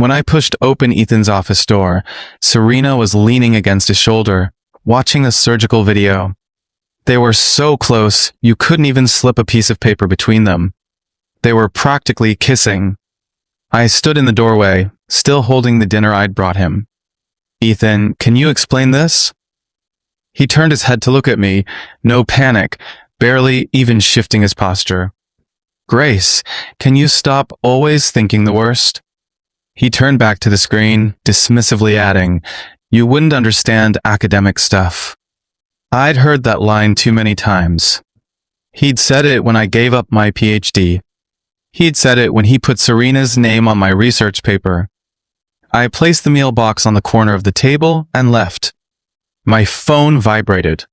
When I pushed open Ethan's office door, Serena was leaning against his shoulder, watching a surgical video. They were so close, you couldn't even slip a piece of paper between them. They were practically kissing. I stood in the doorway, still holding the dinner I'd brought him. "Ethan, can you explain this?" He turned his head to look at me, no panic, barely even shifting his posture. "Grace, can you stop always thinking the worst?" He turned back to the screen, dismissively adding, "You wouldn't understand academic stuff." I'd heard that line too many times. He'd said it when I gave up my PhD. He'd said it when he put Serena's name on my research paper. I placed the meal box on the corner of the table and left. My phone vibrated.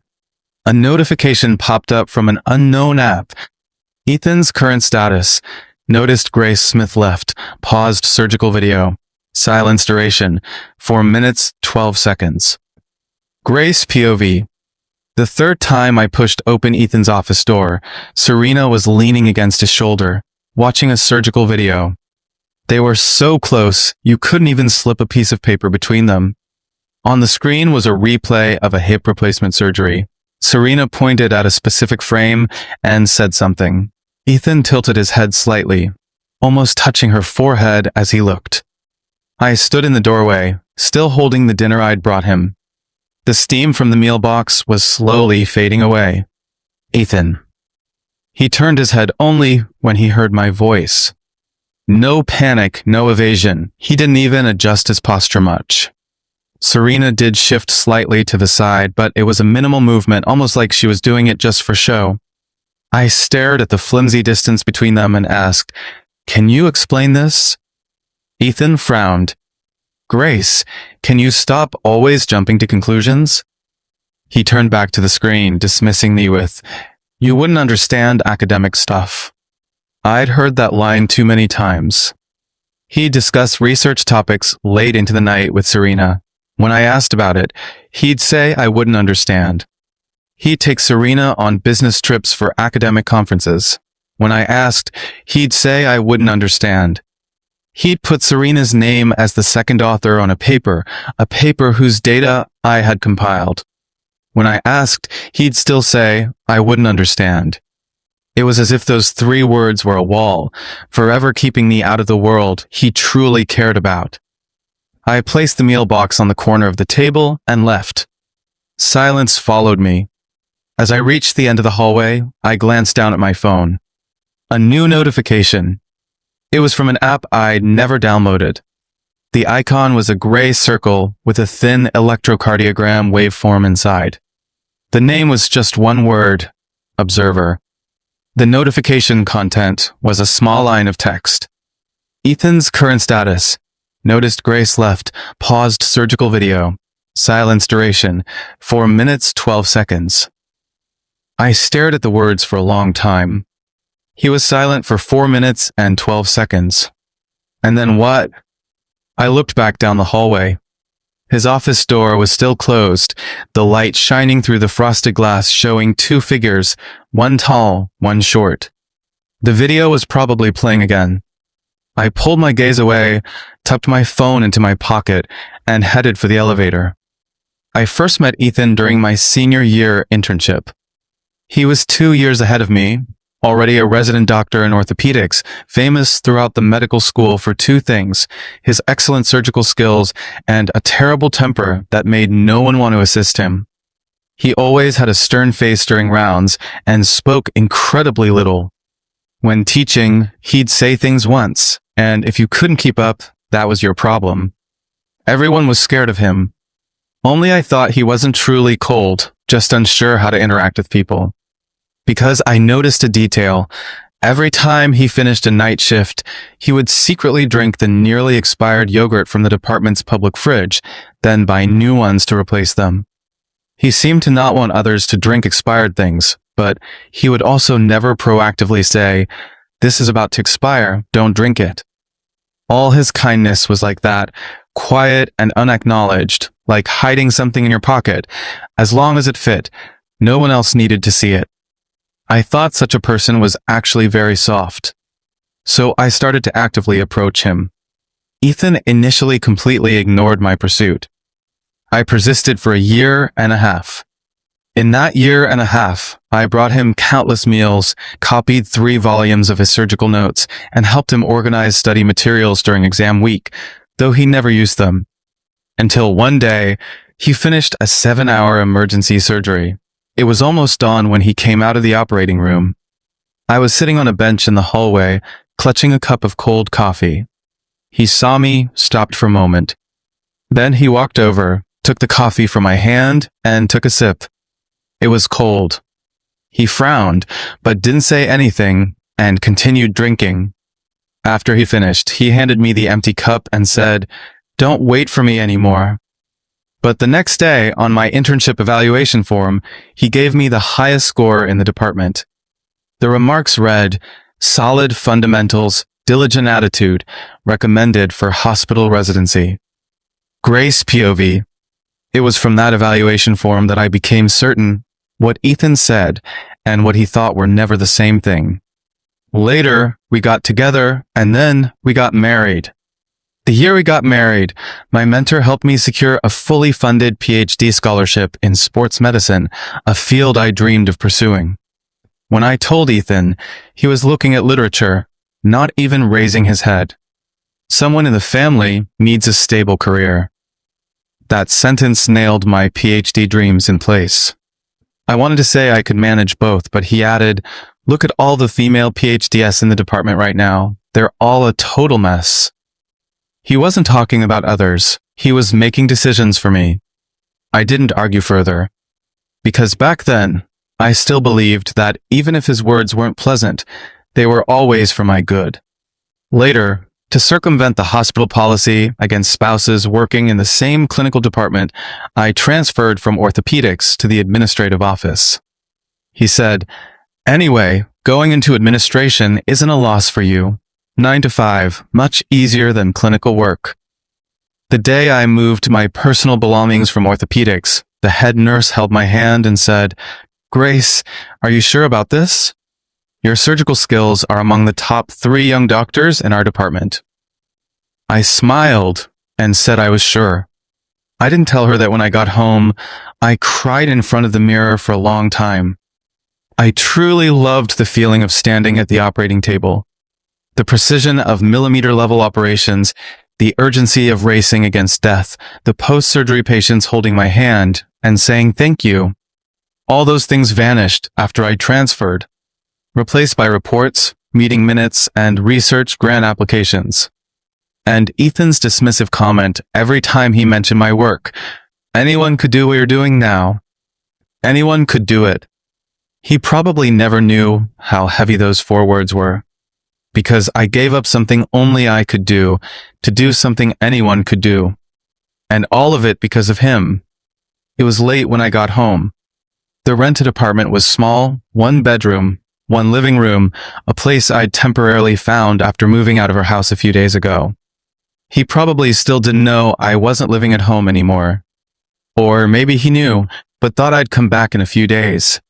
A notification popped up from an unknown app. Ethan's current status. Noticed Grace Smith left. Paused surgical video. Silence duration. 4 minutes, 12 seconds. Grace POV. The third time I pushed open Ethan's office door, Serena was leaning against his shoulder, watching a surgical video. They were so close, you couldn't even slip a piece of paper between them. On the screen was a replay of a hip replacement surgery. Serena pointed at a specific frame and said something. Ethan tilted his head slightly, almost touching her forehead as he looked. I stood in the doorway, still holding the dinner I'd brought him. The steam from the meal box was slowly fading away. "Ethan." He turned his head only when he heard my voice. No panic, no evasion. He didn't even adjust his posture much. Serena did shift slightly to the side, but it was a minimal movement, almost like she was doing it just for show. I stared at the flimsy distance between them and asked, "Can you explain this?" Ethan frowned. "Grace, can you stop always jumping to conclusions?" He turned back to the screen, dismissing me with, "You wouldn't understand academic stuff." I'd heard that line too many times. He discussed research topics late into the night with Serena. When I asked about it, he'd say I wouldn't understand. He'd take Serena on business trips for academic conferences. When I asked, he'd say I wouldn't understand. He'd put Serena's name as the second author on a paper whose data I had compiled. When I asked, he'd still say I wouldn't understand. It was as if those 3 words were a wall, forever keeping me out of the world he truly cared about. I placed the meal box on the corner of the table and left. Silence followed me. As I reached the end of the hallway, I glanced down at my phone. A new notification. It was from an app I'd never downloaded. The icon was a gray circle with a thin electrocardiogram waveform inside. The name was just one word, Observer. The notification content was a small line of text. Ethan's current status. Noticed Grace left. Paused surgical video. Silence duration. 4 minutes, 12 seconds. I stared at the words for a long time. He was silent for 4 minutes and 12 seconds. And then what? I looked back down the hallway. His office door was still closed, the light shining through the frosted glass showing 2 figures, one tall, one short. The video was probably playing again. I pulled my gaze away, tucked my phone into my pocket, and headed for the elevator. I first met Ethan during my senior year internship. He was 2 years ahead of me, already a resident doctor in orthopedics, famous throughout the medical school for 2 things, his excellent surgical skills and a terrible temper that made no one want to assist him. He always had a stern face during rounds and spoke incredibly little. When teaching, he'd say things once, and if you couldn't keep up, that was your problem. Everyone was scared of him. Only I thought he wasn't truly cold, just unsure how to interact with people. Because I noticed a detail. Every time he finished a night shift, he would secretly drink the nearly expired yogurt from the department's public fridge, then buy new ones to replace them. He seemed to not want others to drink expired things, but he would also never proactively say, "This is about to expire, don't drink it." All his kindness was like that, quiet and unacknowledged, like hiding something in your pocket. As long as it fit, no one else needed to see it. I thought such a person was actually very soft. So I started to actively approach him. Ethan initially completely ignored my pursuit. I persisted for a year and a half. In that year and a half, I brought him countless meals, copied 3 volumes of his surgical notes, and helped him organize study materials during exam week, though he never used them. Until one day, he finished a 7-hour emergency surgery. It was almost dawn when he came out of the operating room. I was sitting on a bench in the hallway, clutching a cup of cold coffee. He saw me, stopped for a moment. Then he walked over, took the coffee from my hand, and took a sip. It was cold. He frowned, but didn't say anything, and continued drinking. After he finished, he handed me the empty cup and said, "Don't wait for me anymore." But the next day, on my internship evaluation form, he gave me the highest score in the department. The remarks read, "Solid fundamentals, diligent attitude, recommended for hospital residency." Grace POV. It was from that evaluation form that I became certain what Ethan said and what he thought were never the same thing. Later, we got together, and then we got married. The year we got married, my mentor helped me secure a fully funded PhD scholarship in sports medicine, a field I dreamed of pursuing. When I told Ethan, he was looking at literature, not even raising his head. Someone in the family needs a stable career. That sentence nailed my PhD dreams in place. I wanted to say I could manage both, but he added, "Look at all the female PhDs in the department right now. They're all a total mess." He wasn't talking about others. He was making decisions for me. I didn't argue further. Because back then, I still believed that even if his words weren't pleasant, they were always for my good. Later, to circumvent the hospital policy against spouses working in the same clinical department, I transferred from orthopedics to the administrative office. He said, "Anyway, going into administration isn't a loss for you. 9 to 5, much easier than clinical work." The day I moved my personal belongings from orthopedics, the head nurse held my hand and said, "Grace, are you sure about this? Your surgical skills are among the top 3 young doctors in our department." I smiled and said I was sure. I didn't tell her that when I got home, I cried in front of the mirror for a long time. I truly loved the feeling of standing at the operating table. The precision of millimeter-level operations, the urgency of racing against death, the post-surgery patients holding my hand and saying thank you. All those things vanished after I transferred, replaced by reports, meeting minutes, and research grant applications. And Ethan's dismissive comment every time he mentioned my work, "Anyone could do what you're doing now. Anyone could do it." He probably never knew how heavy those 4 words were, because I gave up something only I could do to do something anyone could do. And all of it because of him. It was late when I got home. The rented apartment was small, 1 bedroom, 1 living room, a place I'd temporarily found after moving out of our house a few days ago. He probably still didn't know I wasn't living at home anymore. Or maybe he knew, but thought I'd come back in a few days.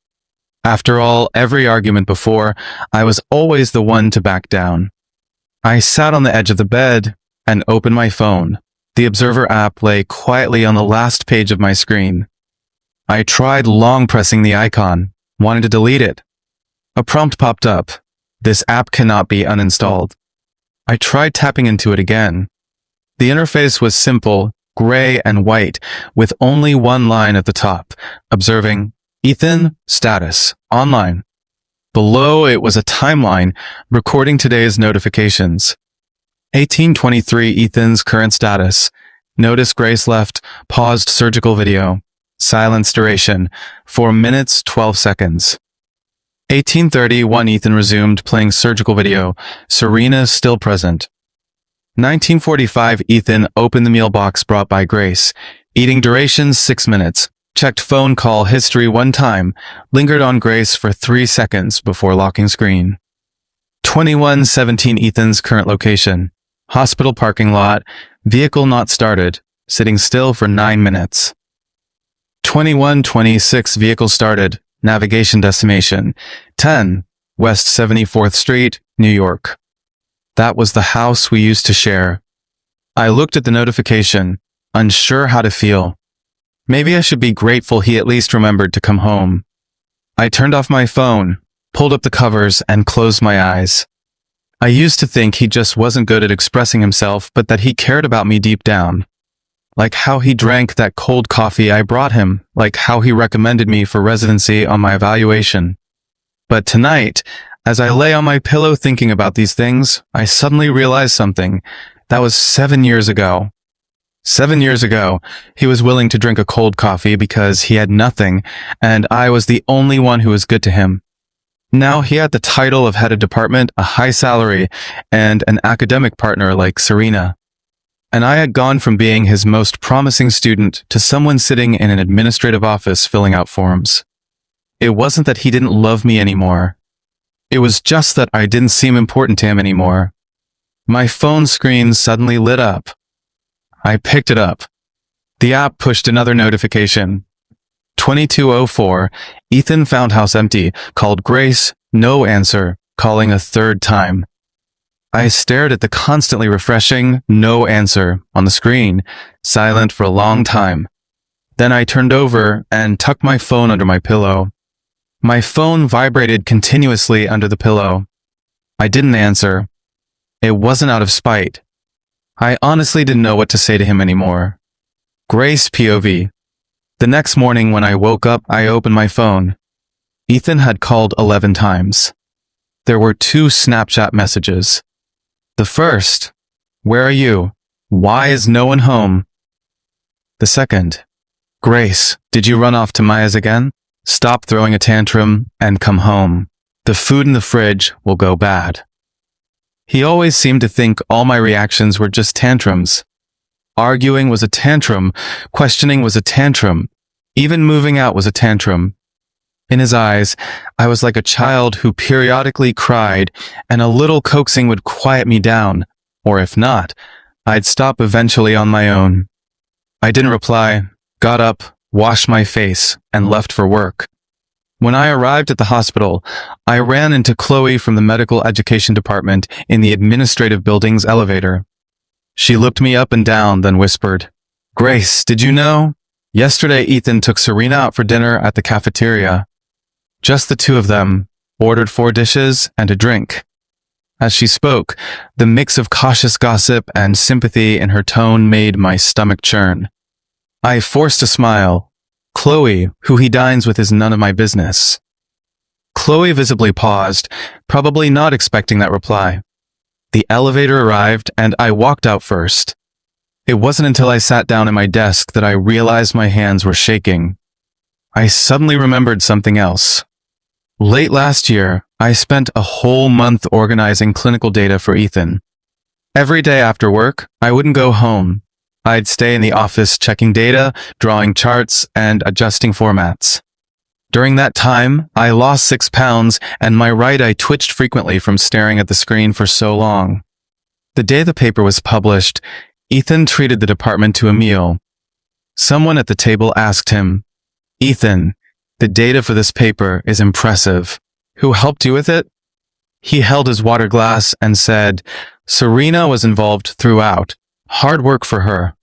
After all, every argument before, I was always the one to back down. I sat on the edge of the bed and opened my phone. The Observer app lay quietly on the last page of my screen. I tried long pressing the icon, wanting to delete it. A prompt popped up. "This app cannot be uninstalled." I tried tapping into it again. The interface was simple, gray and white, with only 1 line at the top, observing, "Ethan, status, online." Below it was a timeline, recording today's notifications. 18:23 Ethan's current status. Notice Grace left, paused surgical video. Silence duration, 4 minutes, 12 seconds. 18:31 Ethan resumed playing surgical video. Serena still present. 19:45 Ethan opened the meal box brought by Grace. Eating duration 6 minutes. Checked phone call history 1 time. Lingered on Grace for 3 seconds before locking screen. 21:17 Ethan's current location. Hospital parking lot. Vehicle not started. Sitting still for 9 minutes. 21:26 Vehicle started. Navigation destination. 10 West 74th Street, New York. That was the house we used to share. I looked at the notification, unsure how to feel. Maybe I should be grateful he at least remembered to come home. I turned off my phone, pulled up the covers, and closed my eyes. I used to think he just wasn't good at expressing himself, but that he cared about me deep down. Like how he drank that cold coffee I brought him, like how he recommended me for residency on my evaluation. But tonight, as I lay on my pillow thinking about these things, I suddenly realized something. That was 7 years ago. 7 years ago, he was willing to drink a cold coffee because he had nothing, and I was the only one who was good to him. Now he had the title of head of department, a high salary, and an academic partner like Serena. And I had gone from being his most promising student to someone sitting in an administrative office filling out forms. It wasn't that he didn't love me anymore. It was just that I didn't seem important to him anymore. My phone screen suddenly lit up. I picked it up. The app pushed another notification. 22:04, Ethan found house empty, called Grace, no answer, calling a third time. I stared at the constantly refreshing no answer on the screen, silent for a long time. Then I turned over and tucked my phone under my pillow. My phone vibrated continuously under the pillow. I didn't answer. It wasn't out of spite. I honestly didn't know what to say to him anymore. Grace POV. The next morning when I woke up, I opened my phone. Ethan had called 11 times. There were 2 Snapchat messages. The first, "Where are you? Why is no one home?" The second, "Grace, did you run off to Maya's again? Stop throwing a tantrum and come home. The food in the fridge will go bad." He always seemed to think all my reactions were just tantrums. Arguing was a tantrum, questioning was a tantrum, even moving out was a tantrum. In his eyes, I was like a child who periodically cried, and a little coaxing would quiet me down, or if not, I'd stop eventually on my own. I didn't reply, got up, washed my face, and left for work. When I arrived at the hospital, I ran into Chloe from the medical education department in the administrative building's elevator. She looked me up and down, then whispered, "Grace, did you know? Yesterday Ethan took Serena out for dinner at the cafeteria. Just the 2 of them, ordered 4 dishes and a drink." As she spoke, the mix of cautious gossip and sympathy in her tone made my stomach churn. I forced a smile. Chloe, who he dines with, is none of my business. Chloe visibly paused, probably not expecting that reply. The elevator arrived, and I walked out first. It wasn't until I sat down at my desk that I realized my hands were shaking. I suddenly remembered something else. Late last year, I spent a whole month organizing clinical data for Ethan. Every day after work, I wouldn't go home. I'd stay in the office checking data, drawing charts, and adjusting formats. During that time, I lost 6 pounds, and my right eye twitched frequently from staring at the screen for so long. The day the paper was published, Ethan treated the department to a meal. Someone at the table asked him, "Ethan, the data for this paper is impressive. Who helped you with it?" He held his water glass and said, "Serena was involved throughout. Hard work for her."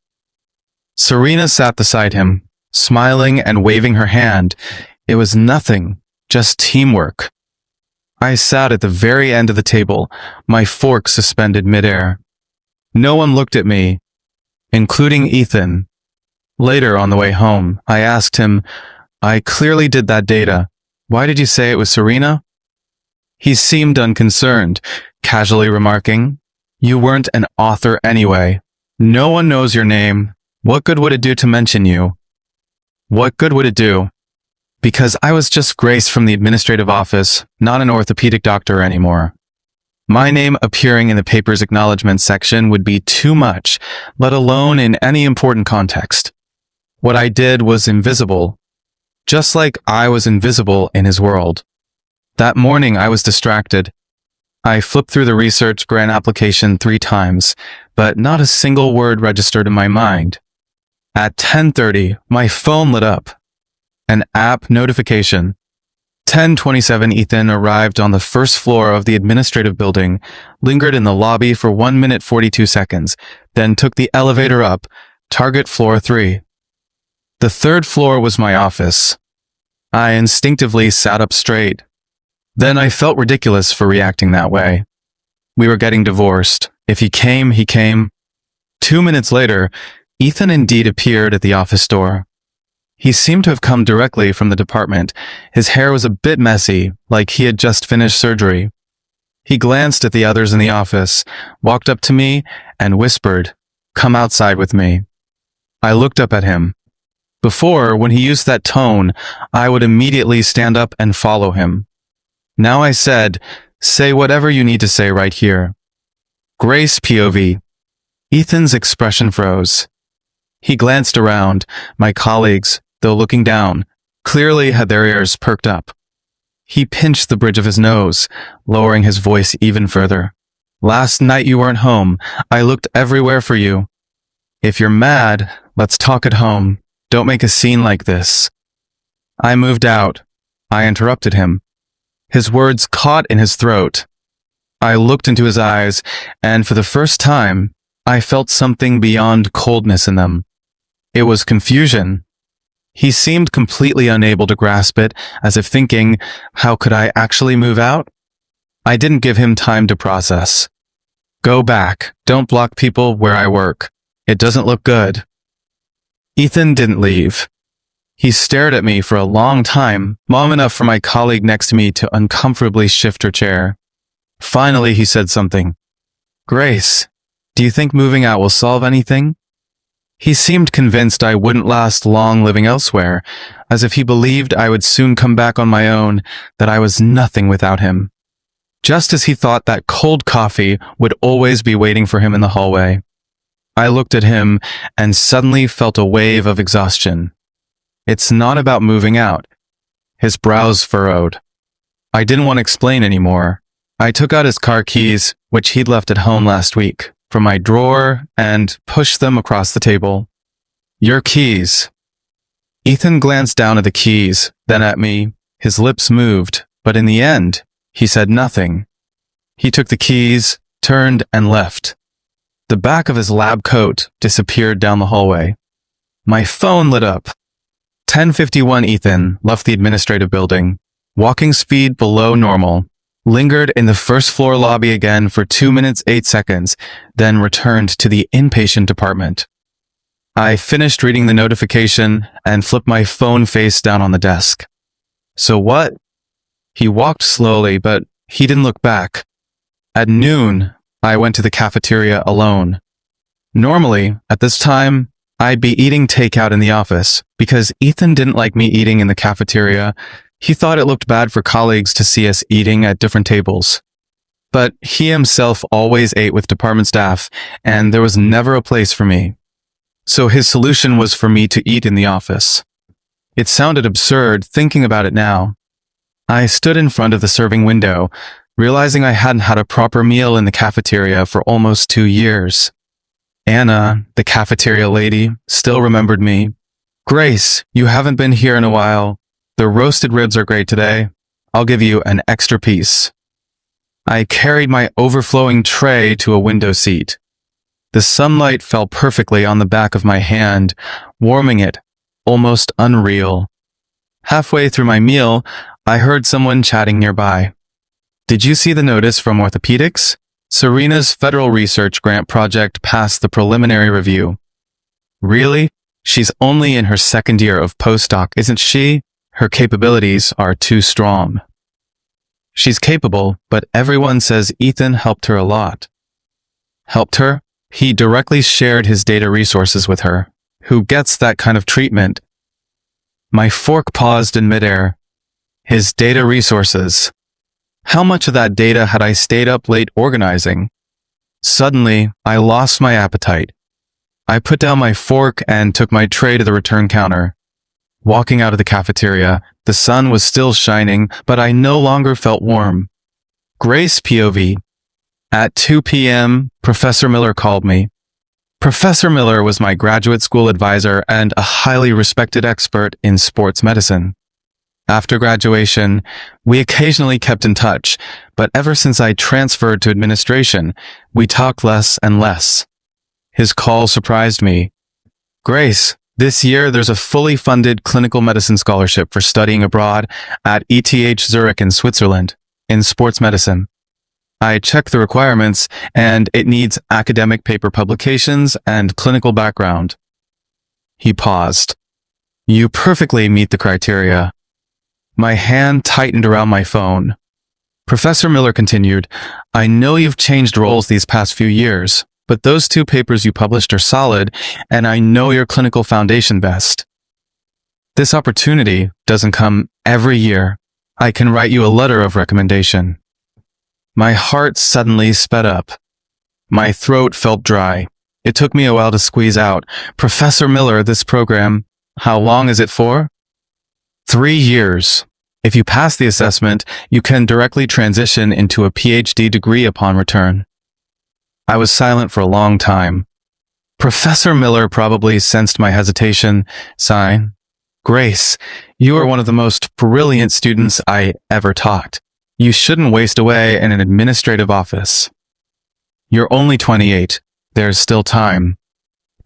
Serena sat beside him, smiling and waving her hand. It was nothing, just teamwork. I sat at the very end of the table, my fork suspended midair. No one looked at me, including Ethan. Later on the way home, I asked him, "I clearly did that data. Why did you say it was Serena?" He seemed unconcerned, casually remarking, "You weren't an author anyway. No one knows your name. What good would it do to mention you?" What good would it do? Because I was just Grace from the administrative office, not an orthopedic doctor anymore. My name appearing in the paper's acknowledgement section would be too much, let alone in any important context. What I did was invisible, just like I was invisible in his world. That morning I was distracted. I flipped through the research grant application 3 times, but not a single word registered in my mind. At 10:30, my phone lit up. An app notification. 10:27 Ethan arrived on the first floor of the administrative building, lingered in the lobby for 1 minute 42 seconds, then took the elevator up, target floor 3. The third floor was my office. I instinctively sat up straight. Then I felt ridiculous for reacting that way. We were getting divorced. If he came, he came. 2 minutes later, Ethan indeed appeared at the office door. He seemed to have come directly from the department. His hair was a bit messy, like he had just finished surgery. He glanced at the others in the office, walked up to me, and whispered, "Come outside with me." I looked up at him. Before, when he used that tone, I would immediately stand up and follow him. Now I said, "Say whatever you need to say right here." Grace POV. Ethan's expression froze. He glanced around. My colleagues, though looking down, clearly had their ears perked up. He pinched the bridge of his nose, lowering his voice even further. "Last night you weren't home. I looked everywhere for you. If you're mad, let's talk at home. Don't make a scene like this." I moved out. I interrupted him. His words caught in his throat. I looked into his eyes, and for the first time, I felt something beyond coldness in them. It was confusion. He seemed completely unable to grasp it, as if thinking, how could I actually move out? I didn't give him time to process. "Go back. Don't block people where I work. It doesn't look good." Ethan didn't leave. He stared at me for a long time, long enough for my colleague next to me to uncomfortably shift her chair. Finally, he said something. "Grace, do you think moving out will solve anything?" He seemed convinced I wouldn't last long living elsewhere, as if he believed I would soon come back on my own, that I was nothing without him. Just as he thought that cold coffee would always be waiting for him in the hallway. I looked at him and suddenly felt a wave of exhaustion. "It's not about moving out." His brows furrowed. I didn't want to explain anymore. I took out his car keys, which he'd left at home last week, from my drawer and pushed them across the table. "Your keys." Ethan glanced down at the keys, then at me. His lips moved, but in the end, he said nothing. He took the keys, turned, and left. The back of his lab coat disappeared down the hallway. My phone lit up. 10:51 Ethan left the administrative building, walking speed below normal, lingered in the first floor lobby again for 2 minutes 8 seconds, then returned to the inpatient department. I finished reading the notification and flipped my phone face down on the desk. "So what?" He walked slowly, but he didn't look back. At noon, I went to the cafeteria alone. Normally, at this time, I'd be eating takeout in the office, because Ethan didn't like me eating in the cafeteria. He thought it looked bad for colleagues to see us eating at different tables. But he himself always ate with department staff, and there was never a place for me. So his solution was for me to eat in the office. It sounded absurd thinking about it now. I stood in front of the serving window, realizing I hadn't had a proper meal in the cafeteria for almost 2 years. Anna, the cafeteria lady, still remembered me. "Grace, you haven't been here in a while. The roasted ribs are great today. I'll give you an extra piece." I carried my overflowing tray to a window seat. The sunlight fell perfectly on the back of my hand, warming it, almost unreal. Halfway through my meal, I heard someone chatting nearby. "Did you see the notice from orthopedics? Serena's federal research grant project passed the preliminary review." "Really? She's only in her second year of postdoc, isn't she? Her capabilities are too strong." "She's capable, but everyone says Ethan helped her a lot." "Helped her?" He directly shared his data resources with her. Who gets that kind of treatment? My fork paused in midair. His data resources. How much of that data had I stayed up late organizing? Suddenly, I lost my appetite. I put down my fork and took my tray to the return counter. Walking out of the cafeteria, the sun was still shining, but I no longer felt warm. Grace POV. At 2 p.m., Professor Miller called me. Professor Miller was my graduate school advisor and a highly respected expert in sports medicine. After graduation, we occasionally kept in touch, but ever since I transferred to administration, we talked less and less. His call surprised me. Grace, this year there's a fully funded clinical medicine scholarship for studying abroad at ETH Zurich in Switzerland, in sports medicine. I checked the requirements, and it needs academic paper publications and clinical background. He paused. You perfectly meet the criteria. My hand tightened around my phone. Professor Miller continued, I know you've changed roles these past few years, but those 2 papers you published are solid, and I know your clinical foundation best. This opportunity doesn't come every year. I can write you a letter of recommendation. My heart suddenly sped up. My throat felt dry. It took me a while to squeeze out, Professor Miller, this program, how long is it for? 3 years. If you pass the assessment, you can directly transition into a PhD degree upon return. I was silent for a long time. Professor Miller probably sensed my hesitation, sighing, Grace, you are one of the most brilliant students I ever taught. You shouldn't waste away in an administrative office. You're only 28. There's still time.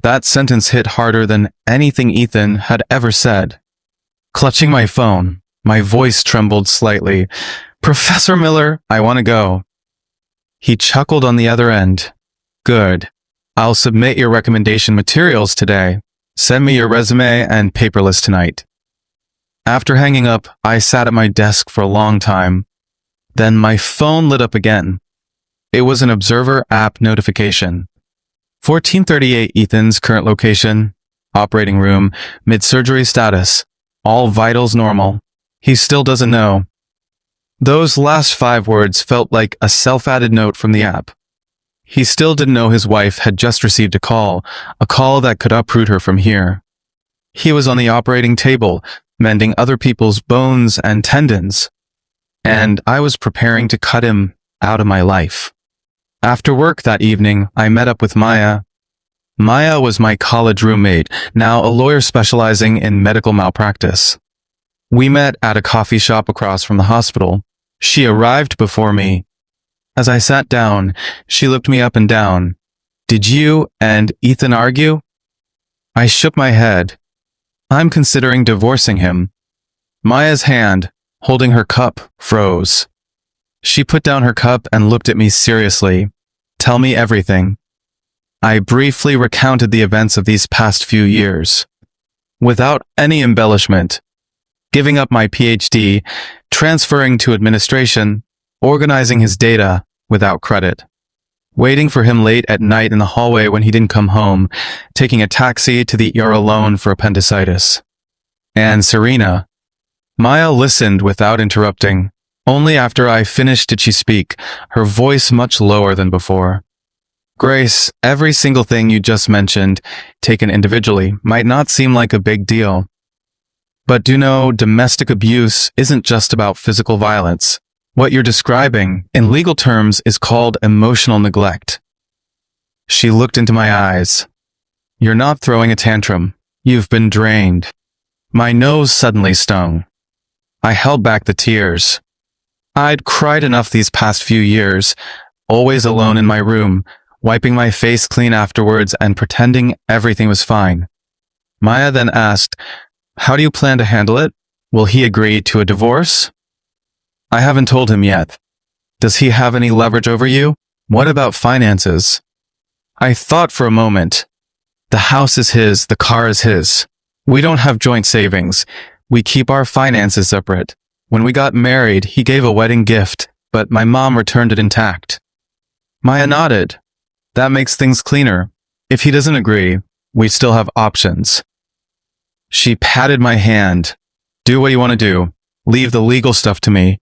That sentence hit harder than anything Ethan had ever said. Clutching my phone, my voice trembled slightly. Professor Miller, I want to go. He chuckled on the other end. Good. I'll submit your recommendation materials today. Send me your resume and paper list tonight. After hanging up, I sat at my desk for a long time. Then my phone lit up again. It was an Observer app notification. 1438 Ethan's current location, operating room, mid-surgery status, all vitals normal. He still doesn't know. Those last 5 words felt like a self-added note from the app. He still didn't know his wife had just received a call that could uproot her from here. He was on the operating table, mending other people's bones and tendons. And I was preparing to cut him out of my life. After work that evening, I met up with Maya. Maya was my college roommate, now a lawyer specializing in medical malpractice. We met at a coffee shop across from the hospital. She arrived before me. As I sat down, she looked me up and down. Did you and Ethan argue? I shook my head. I'm considering divorcing him. Maya's hand, holding her cup, froze. She put down her cup and looked at me seriously. Tell me everything. I briefly recounted the events of these past few years. Without any embellishment. Giving up my PhD, transferring to administration, organizing his data without credit. Waiting for him late at night in the hallway when he didn't come home, taking a taxi to the ER alone for appendicitis. And Serena. Maya listened without interrupting. Only after I finished did she speak, her voice much lower than before. Grace, every single thing you just mentioned, taken individually, might not seem like a big deal. But do know domestic abuse isn't just about physical violence. What you're describing, in legal terms, is called emotional neglect. She looked into my eyes. You're not throwing a tantrum. You've been drained. My nose suddenly stung. I held back the tears. I'd cried enough these past few years, always alone in my room, wiping my face clean afterwards and pretending everything was fine. Maya then asked, how do you plan to handle it? Will he agree to a divorce? I haven't told him yet. Does he have any leverage over you? What about finances? I thought for a moment. The house is his, the car is his. We don't have joint savings. We keep our finances separate. When we got married, he gave a wedding gift, but my mom returned it intact. Maya nodded. That makes things cleaner. If he doesn't agree, we still have options. She patted my hand. Do what you want to do. Leave the legal stuff to me.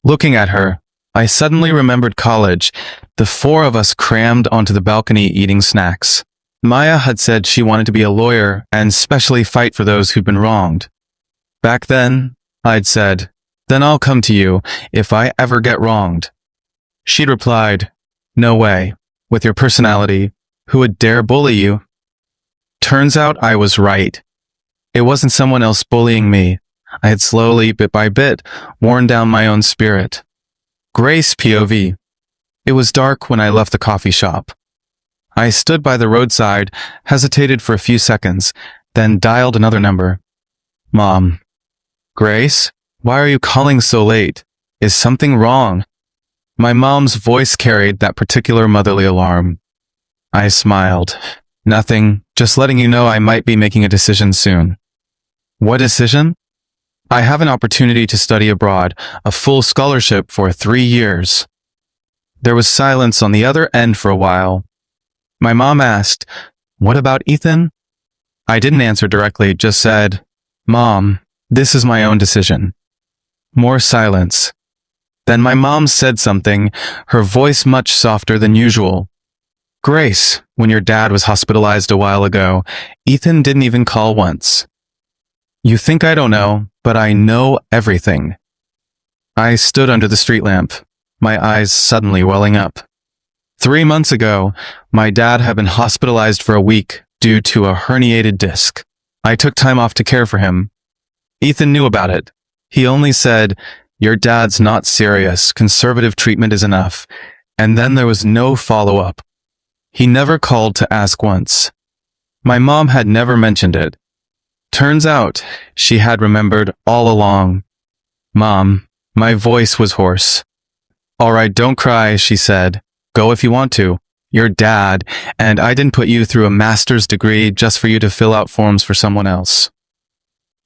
Looking at her, I suddenly remembered college. The 4 of us crammed onto the balcony eating snacks. Maya had said she wanted to be a lawyer and specially fight for those who'd been wronged. Back then, I'd said, then I'll come to you if I ever get wronged. She'd replied, no way. With your personality, who would dare bully you? Turns out I was right. It wasn't someone else bullying me. I had slowly, bit by bit, worn down my own spirit. Grace POV. It was dark when I left the coffee shop. I stood by the roadside, hesitated for a few seconds, then dialed another number. Mom. Grace? Why are you calling so late? Is something wrong? My mom's voice carried that particular motherly alarm. I smiled. Nothing, just letting you know I might be making a decision soon. What decision? I have an opportunity to study abroad, a full scholarship for 3 years. There was silence on the other end for a while. My mom asked, "What about Ethan?" I didn't answer directly, just said, "Mom, this is my own decision." More silence. Then my mom said something, her voice much softer than usual. "Grace, when your dad was hospitalized a while ago, Ethan didn't even call once. You think I don't know, but I know everything." I stood under the street lamp, my eyes suddenly welling up. 3 months ago, my dad had been hospitalized for a week due to a herniated disc. I took time off to care for him. Ethan knew about it. He only said, "Your dad's not serious, conservative treatment is enough," and then there was no follow-up. He never called to ask once. My mom had never mentioned it. Turns out, she had remembered all along. "Mom," my voice was hoarse. "All right, don't cry," she said. "Go if you want to. You're dad, and I didn't put you through a master's degree just for you to fill out forms for someone else."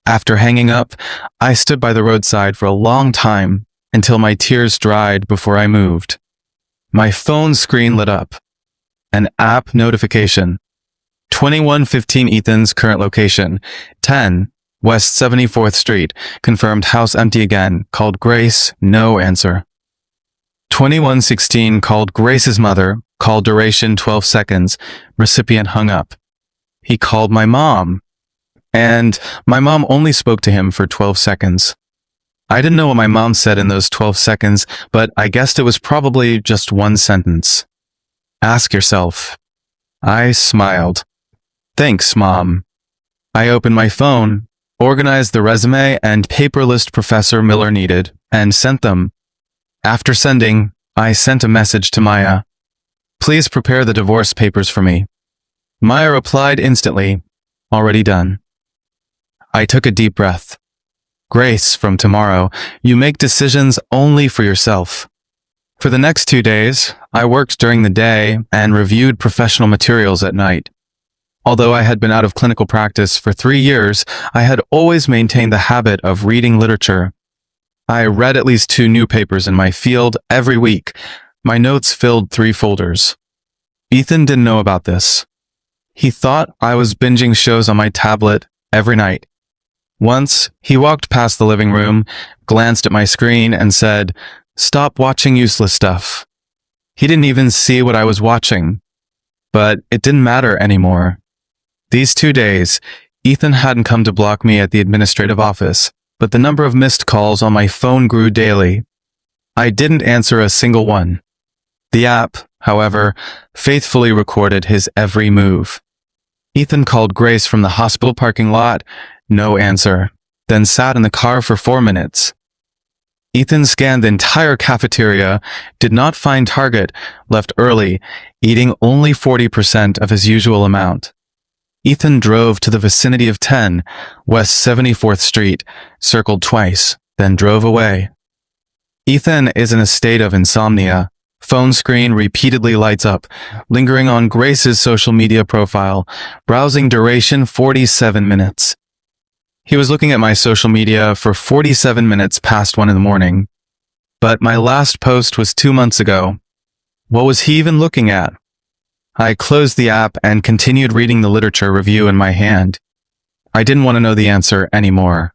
After hanging up, I stood by the roadside for a long time until my tears dried before I moved. My phone screen lit up. An app notification. 2115 Ethan's current location. 10 West 74th Street. Confirmed house empty again. Called Grace. No answer. 2116 called Grace's mother. Call duration 12 seconds. Recipient hung up. He called my mom. And my mom only spoke to him for 12 seconds. I didn't know what my mom said in those 12 seconds, but I guessed it was probably just one sentence. "Ask yourself." I smiled. "Thanks, Mom." I opened my phone, organized the resume and paper list Professor Miller needed, and sent them. After sending, I sent a message to Maya. "Please prepare the divorce papers for me." Maya replied instantly, "Already done." I took a deep breath. "Grace, from tomorrow, you make decisions only for yourself." For the next 2 days, I worked during the day and reviewed professional materials at night. Although I had been out of clinical practice for 3 years, I had always maintained the habit of reading literature. I read at least 2 new papers in my field every week. My notes filled 3 folders. Ethan didn't know about this. He thought I was binging shows on my tablet every night. Once, he walked past the living room, glanced at my screen, and said, "Stop watching useless stuff." He didn't even see what I was watching. But it didn't matter anymore. These 2 days, Ethan hadn't come to block me at the administrative office, but the number of missed calls on my phone grew daily. I didn't answer a single one. The app, however, faithfully recorded his every move. Ethan called Grace from the hospital parking lot. No answer. Then sat in the car for 4 minutes. Ethan scanned the entire cafeteria, did not find Target, left early, eating only 40% of his usual amount. Ethan drove to the vicinity of 10 West 74th Street, circled twice, then drove away. Ethan is in a state of insomnia. Phone screen repeatedly lights up, lingering on Grace's social media profile, browsing duration 47 minutes. He was looking at my social media for 47 minutes past 1 in the morning. But my last post was 2 months ago. What was he even looking at? I closed the app and continued reading the literature review in my hand. I didn't want to know the answer anymore.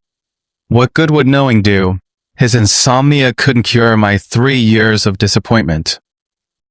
What good would knowing do? His insomnia couldn't cure my 3 years of disappointment.